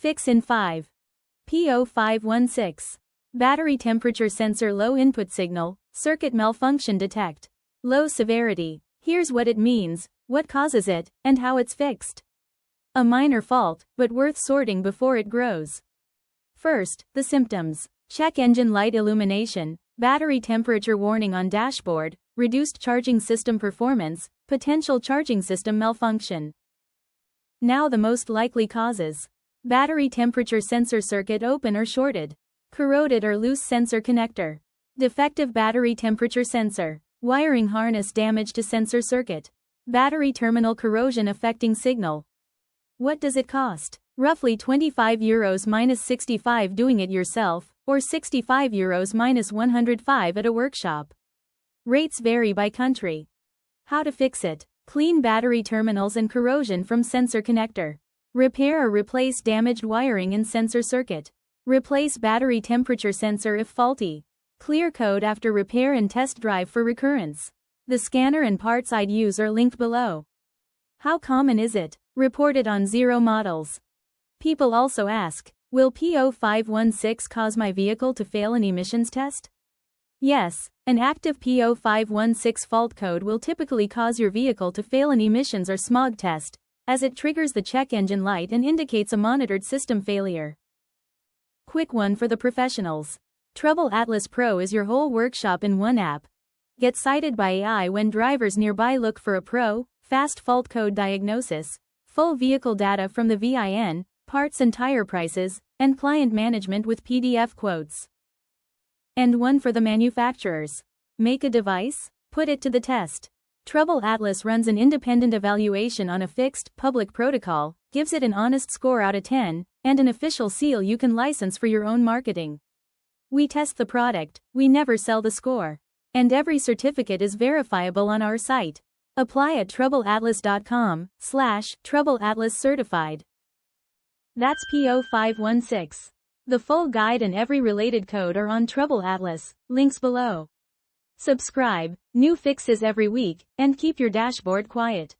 Fix in 5. P0516. Battery temperature sensor low input signal, circuit malfunction detect. Low severity. Here's what it means, what causes it, and how it's fixed. A minor fault, but worth sorting before it grows. First, the symptoms. Check engine light illumination, battery temperature warning on dashboard, reduced charging system performance, potential charging system malfunction. Now the most likely causes. Battery temperature sensor circuit open or shorted. Corroded or loose sensor connector. Defective battery temperature sensor. Wiring harness damage to sensor circuit. Battery terminal corrosion affecting signal. What does it cost? Roughly €25 minus 65 doing it yourself, or €65 minus 105 at a workshop. Rates vary by country. How to fix it. Clean battery terminals and corrosion from sensor connector. Repair or replace damaged wiring in sensor circuit. Replace battery temperature sensor if faulty. Clear code after repair and test drive for recurrence. The scanner and parts I'd use are linked below. How common is it? Reported on 0 models. People also ask, will P0516 cause my vehicle to fail an emissions test? Yes, an active P0516 fault code will typically cause your vehicle to fail an emissions or smog test, as it triggers the check engine light and indicates a monitored system failure. Quick one for the professionals. TroubleAtlas Pro is your whole workshop in one app. Get cited by AI when drivers nearby look for a pro, fast fault code diagnosis, full vehicle data from the VIN, parts and tire prices, and client management with PDF quotes. And one for the manufacturers. Make a device, put it to the test. TroubleAtlas runs an independent evaluation on a fixed, public protocol, gives it an honest score out of 10, and an official seal you can license for your own marketing. We test the product, we never sell the score. And every certificate is verifiable on our site. Apply at TroubleAtlas.com/TroubleAtlas certified. That's P0516. The full guide and every related code are on TroubleAtlas, links below. Subscribe, new fixes every week, and keep your dashboard quiet.